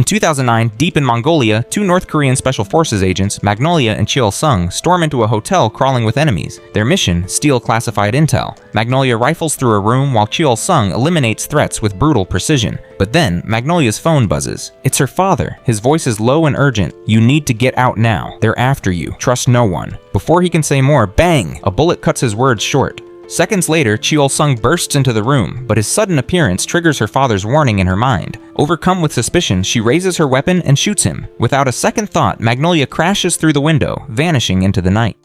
2009, deep in Mongolia, two North Korean Special Forces agents, Magnolia and Cheol-sung, storm into a hotel crawling with enemies. Their mission, steal classified intel. Magnolia rifles through a room while Cheol-sung eliminates threats with brutal precision. But then, Magnolia's phone buzzes. It's her father. His voice is low and urgent. "You need to get out now. They're after you. Trust no one." Before he can say more, bang! A bullet cuts his words short. Seconds later, Cheol-sung bursts into the room, but his sudden appearance triggers her father's warning in her mind. Overcome with suspicion, she raises her weapon and shoots him. Without a second thought, Magnolia crashes through the window, vanishing into the night.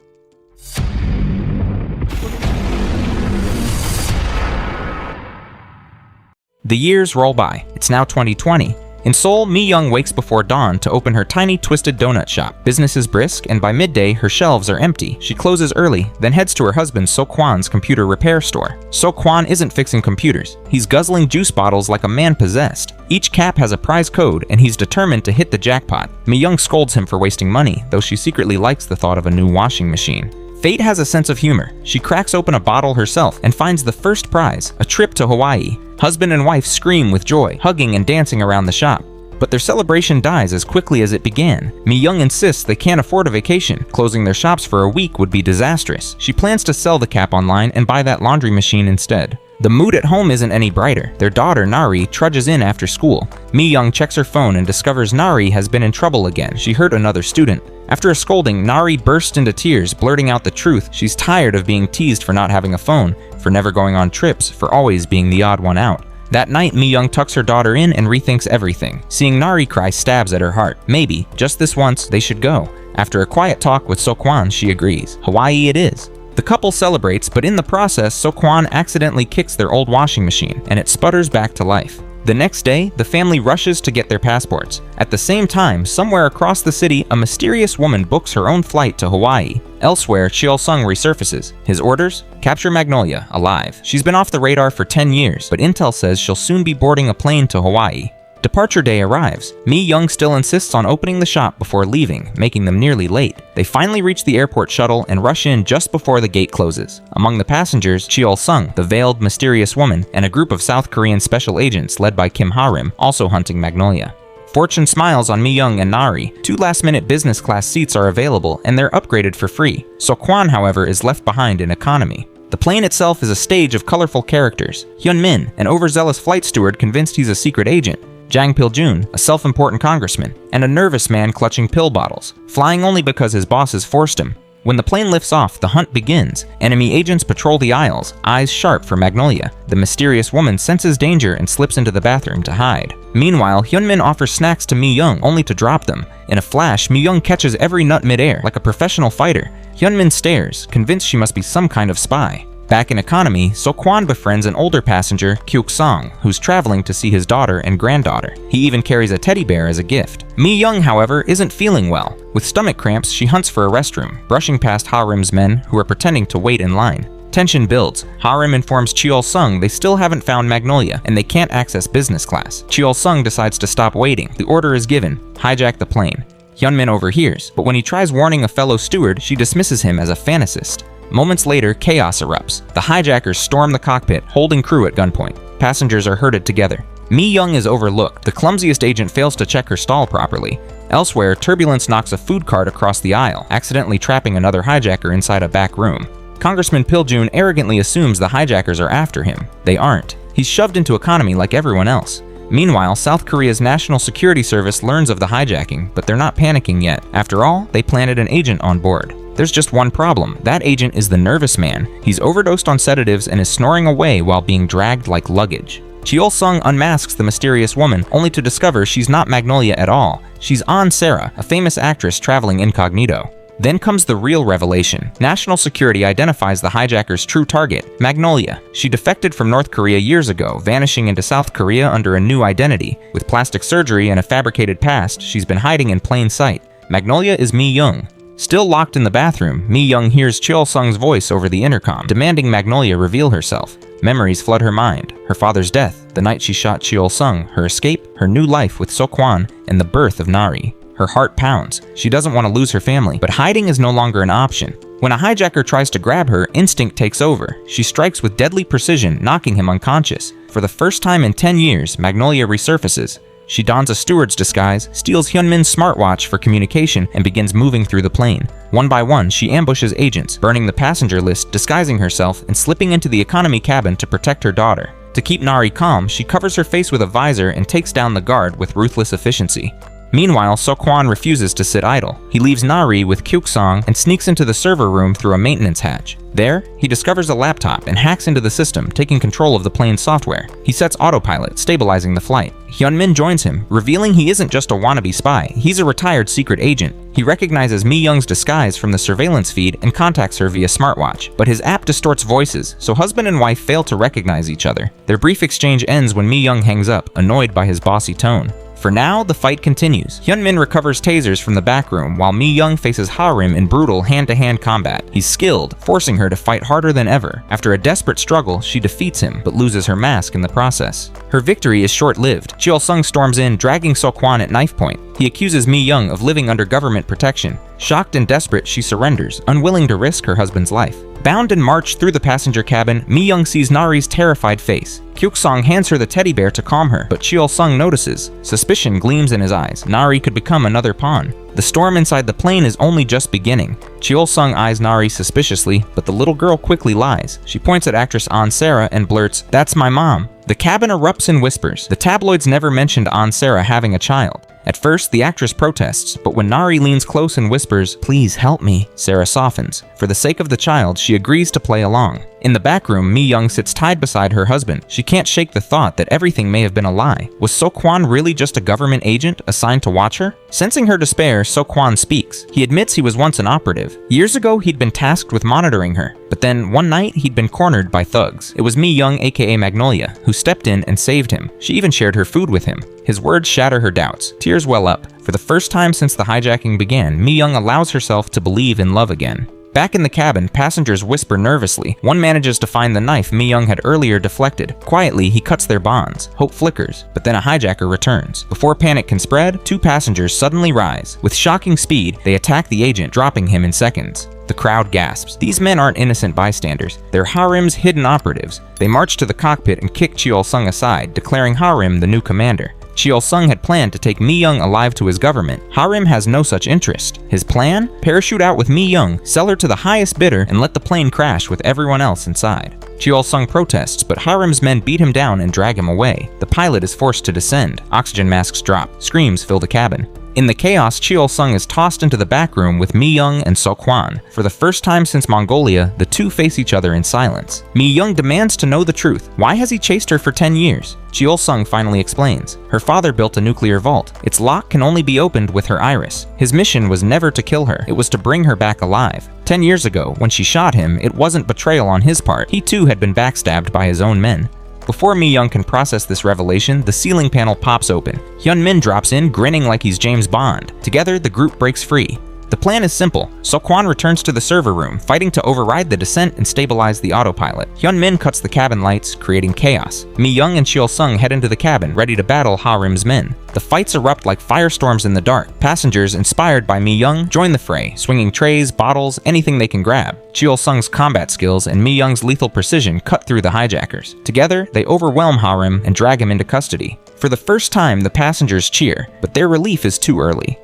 The years roll by. It's now 2020. In Seoul, Mi-young wakes before dawn to open her tiny twisted donut shop. Business is brisk, and by midday, her shelves are empty. She closes early, then heads to her husband Sok-hwan's computer repair store. Sok-hwan isn't fixing computers. He's guzzling juice bottles like a man possessed. Each cap has a prize code, and he's determined to hit the jackpot. Mi-young scolds him for wasting money, though she secretly likes the thought of a new washing machine. Fate has a sense of humor. She cracks open a bottle herself and finds the first prize, a trip to Hawaii. Husband and wife scream with joy, hugging and dancing around the shop. But their celebration dies as quickly as it began. Mi-young insists they can't afford a vacation. Closing their shops for a week would be disastrous. She plans to sell the cap online and buy that laundry machine instead. The mood at home isn't any brighter. Their daughter, Nari, trudges in after school. Mi-young checks her phone and discovers Nari has been in trouble again. She hurt another student. After a scolding, Nari bursts into tears, blurting out the truth. She's tired of being teased for not having a phone, for never going on trips, for always being the odd one out. That night, Mi-young tucks her daughter in and rethinks everything. Seeing Nari cry stabs at her heart. Maybe, just this once, they should go. After a quiet talk with Sok-hwan, she agrees. Hawaii it is. The couple celebrates, but in the process, Sok-hwan accidentally kicks their old washing machine, and it sputters back to life. The next day, the family rushes to get their passports. At the same time, somewhere across the city, a mysterious woman books her own flight to Hawaii. Elsewhere, Cheol-sung resurfaces. His orders? Capture Magnolia, alive. She's been off the radar for 10 years, but intel says she'll soon be boarding a plane to Hawaii. Departure day arrives. Mi-young still insists on opening the shop before leaving, making them nearly late. They finally reach the airport shuttle and rush in just before the gate closes. Among the passengers, Cheol-sung, the veiled, mysterious woman, and a group of South Korean special agents led by Kim Ha-rim, also hunting Magnolia. Fortune smiles on Mi-young and Nari. 2 last-minute business class seats are available, and they're upgraded for free. Sok-hwan, however, is left behind in economy. The plane itself is a stage of colorful characters. Hyun-min, an overzealous flight steward convinced he's a secret agent. Jang Pil-jun, a self-important congressman, and a nervous man clutching pill bottles, flying only because his bosses forced him. When the plane lifts off, the hunt begins. Enemy agents patrol the aisles, eyes sharp for Magnolia. The mysterious woman senses danger and slips into the bathroom to hide. Meanwhile, Hyun-min offers snacks to Mi-young, only to drop them. In a flash, Mi-young catches every nut midair, like a professional fighter. Hyun-min stares, convinced she must be some kind of spy. Back in economy, Sok-hwan befriends an older passenger, Kyuk-sung, who's traveling to see his daughter and granddaughter. He even carries a teddy bear as a gift. Mi-young, however, isn't feeling well. With stomach cramps, she hunts for a restroom, brushing past Ha-rim's men who are pretending to wait in line. Tension builds. Ha-rim informs Cheol-sung they still haven't found Magnolia, and they can't access business class. Cheol-sung decides to stop waiting. The order is given: hijack the plane. Hyun-min overhears, but when he tries warning a fellow steward, she dismisses him as a fantasist. Moments later, chaos erupts. The hijackers storm the cockpit, holding crew at gunpoint. Passengers are herded together. Mi-young is overlooked. The clumsiest agent fails to check her stall properly. Elsewhere, turbulence knocks a food cart across the aisle, accidentally trapping another hijacker inside a back room. Congressman Pil-jun arrogantly assumes the hijackers are after him. They aren't. He's shoved into economy like everyone else. Meanwhile, South Korea's National Security Service learns of the hijacking, but they're not panicking yet. After all, they planted an agent on board. There's just one problem. That agent is the nervous man. He's overdosed on sedatives and is snoring away while being dragged like luggage. Cheol-sung unmasks the mysterious woman, only to discover she's not Magnolia at all. She's An Sarah, a famous actress traveling incognito. Then comes the real revelation. National Security identifies the hijacker's true target, Magnolia. She defected from North Korea years ago, vanishing into South Korea under a new identity. With plastic surgery and a fabricated past, she's been hiding in plain sight. Magnolia is Mi-young. Still locked in the bathroom, Mi-young hears Cheol-sung's voice over the intercom, demanding Magnolia reveal herself. Memories flood her mind. Her father's death, the night she shot Cheol-sung, her escape, her new life with Sok-hwan, and the birth of Nari. Her heart pounds. She doesn't want to lose her family, but hiding is no longer an option. When a hijacker tries to grab her, instinct takes over. She strikes with deadly precision, knocking him unconscious. For the first time in 10 years, Magnolia resurfaces. She dons a steward's disguise, steals Hyun-min's smartwatch for communication, and begins moving through the plane. One by one, she ambushes agents, burning the passenger list, disguising herself, and slipping into the economy cabin to protect her daughter. To keep Nari calm, she covers her face with a visor and takes down the guard with ruthless efficiency. Meanwhile, Seok-hwan refuses to sit idle. He leaves Nari with Kyuk-song and sneaks into the server room through a maintenance hatch. There, he discovers a laptop and hacks into the system, taking control of the plane's software. He sets autopilot, stabilizing the flight. Hyun-min joins him, revealing he isn't just a wannabe spy, he's a retired secret agent. He recognizes Mi-young's disguise from the surveillance feed and contacts her via smartwatch, but his app distorts voices, so husband and wife fail to recognize each other. Their brief exchange ends when Mi-young hangs up, annoyed by his bossy tone. For now, the fight continues. Hyun-min recovers tasers from the back room, while Mi-young faces Ha-rim in brutal hand-to-hand combat. He's skilled, forcing her to fight harder than ever. After a desperate struggle, she defeats him, but loses her mask in the process. Her victory is short-lived. Cheol-sung storms in, dragging Seok-hwan at knife point. He accuses Mi-young of living under government protection. Shocked and desperate, she surrenders, unwilling to risk her husband's life. Bound and marched through the passenger cabin, Mi-young sees Nari's terrified face. Kyuk-song hands her the teddy bear to calm her, but Cheol-sung notices. Suspicion gleams in his eyes. Nari could become another pawn. The storm inside the plane is only just beginning. Cheol-sung eyes Nari suspiciously, but the little girl quickly lies. She points at actress An Sarah and blurts, "That's my mom." The cabin erupts in whispers. The tabloids never mentioned An Sarah having a child. At first, the actress protests, but when Nari leans close and whispers, "Please help me," Sarah softens. For the sake of the child, she agrees to play along. In the back room, Mi-young sits tied beside her husband. She can't shake the thought that everything may have been a lie. Was Seok-hwan really just a government agent assigned to watch her? Sensing her despair, Seok-hwan speaks. He admits he was once an operative. Years ago, he'd been tasked with monitoring her. But then, one night, he'd been cornered by thugs. It was Mi-young, aka Magnolia, who stepped in and saved him. She even shared her food with him. His words shatter her doubts. Tears well up. For the first time since the hijacking began, Mi-young allows herself to believe in love again. Back in the cabin, passengers whisper nervously. One manages to find the knife Mi-young had earlier deflected. Quietly, he cuts their bonds. Hope flickers, but then a hijacker returns. Before panic can spread, two passengers suddenly rise. With shocking speed, they attack the agent, dropping him in seconds. The crowd gasps. These men aren't innocent bystanders. They're Ha-rim's hidden operatives. They march to the cockpit and kick Cheol-sung aside, declaring Ha-rim the new commander. Cheol-sung had planned to take Mi-young alive to his government. Ha-rim has no such interest. His plan? Parachute out with Mi-young, sell her to the highest bidder, and let the plane crash with everyone else inside. Cheol-sung protests, but Ha-rim's men beat him down and drag him away. The pilot is forced to descend. Oxygen masks drop. Screams fill the cabin. In the chaos, Cheol-sung is tossed into the back room with Mi-young and Seok-hwan. For the first time since Mongolia, the two face each other in silence. Mi-young demands to know the truth. Why has he chased her for 10 years? Cheol-sung finally explains. Her father built a nuclear vault. Its lock can only be opened with her iris. His mission was never to kill her. It was to bring her back alive. 10 years ago, when she shot him, it wasn't betrayal on his part. He too had been backstabbed by his own men. Before Mi-young can process this revelation, the ceiling panel pops open. Hyun-min drops in, grinning like he's James Bond. Together, the group breaks free. The plan is simple. Seok-hwan returns to the server room, fighting to override the descent and stabilize the autopilot. Hyun-min cuts the cabin lights, creating chaos. Mi-young and Cheol-sung head into the cabin, ready to battle Ha-rim's men. The fights erupt like firestorms in the dark. Passengers, inspired by Mi-young, join the fray, swinging trays, bottles, anything they can grab. Cheol-sung's combat skills and Mi-young's lethal precision cut through the hijackers. Together, they overwhelm Ha-rim and drag him into custody. For the first time, the passengers cheer, but their relief is too early.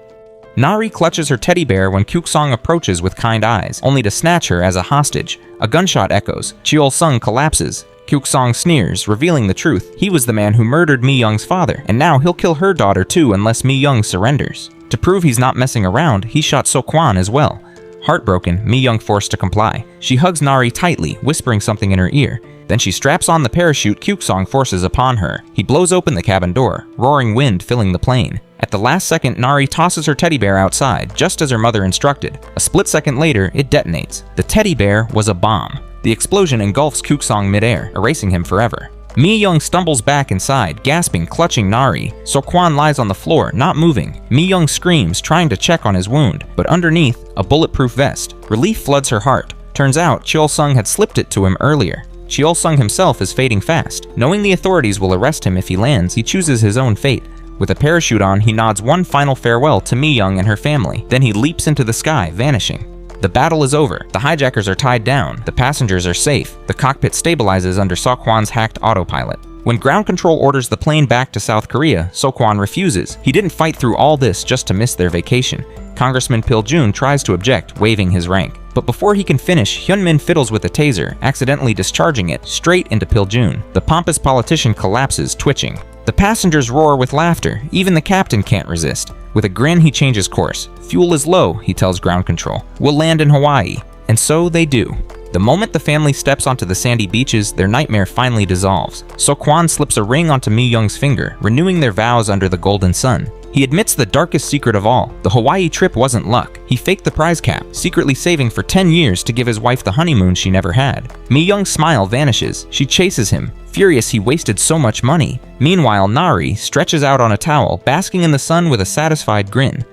Nari clutches her teddy bear when Kyuk-song approaches with kind eyes, only to snatch her as a hostage. A gunshot echoes. Cheol-sung collapses. Kyuk-song sneers, revealing the truth. He was the man who murdered Mi-young's father, and now he'll kill her daughter too unless Mi-young surrenders. To prove he's not messing around, he shot Seok-hwan as well. Heartbroken, Mi-young forced to comply. She hugs Nari tightly, whispering something in her ear. Then she straps on the parachute Kyuk-song forces upon her. He blows open the cabin door, roaring wind filling the plane. At the last second, Nari tosses her teddy bear outside, just as her mother instructed. A split second later, it detonates. The teddy bear was a bomb. The explosion engulfs Kyuk-song midair, erasing him forever. Mi-young stumbles back inside, gasping, clutching Nari. Seok-hwan lies on the floor, not moving. Mi-young screams, trying to check on his wound, but underneath, a bulletproof vest. Relief floods her heart. Turns out, Cheol-sung had slipped it to him earlier. Cheol-sung himself is fading fast. Knowing the authorities will arrest him if he lands, he chooses his own fate. With a parachute on, he nods one final farewell to Mi-young and her family. Then he leaps into the sky, vanishing. The battle is over. The hijackers are tied down. The passengers are safe. The cockpit stabilizes under Seok-hwan's hacked autopilot. When ground control orders the plane back to South Korea, Seok-hwan refuses. He didn't fight through all this just to miss their vacation. Congressman Pil-jun tries to object, waiving his rank. But before he can finish, Hyun-min fiddles with a taser, accidentally discharging it straight into Pil-jun. The pompous politician collapses, twitching. The passengers roar with laughter. Even the captain can't resist. With a grin, he changes course. "Fuel is low," he tells ground control. "We'll land in Hawaii." And so they do. The moment the family steps onto the sandy beaches, their nightmare finally dissolves. Seok-hwan slips a ring onto Mi-young's finger, renewing their vows under the golden sun. He admits the darkest secret of all. The Hawaii trip wasn't luck. He faked the prize cap, secretly saving for 10 years to give his wife the honeymoon she never had. Mi-young's smile vanishes. She chases him, furious he wasted so much money. Meanwhile, Nari stretches out on a towel, basking in the sun with a satisfied grin.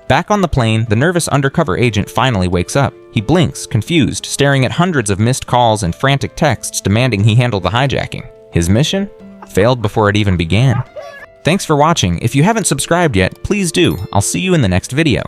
Back on the plane, the nervous undercover agent finally wakes up. He blinks, confused, staring at hundreds of missed calls and frantic texts demanding he handle the hijacking. His mission? Failed before it even began. Thanks for watching. If you haven't subscribed yet, please do. I'll see you in the next video.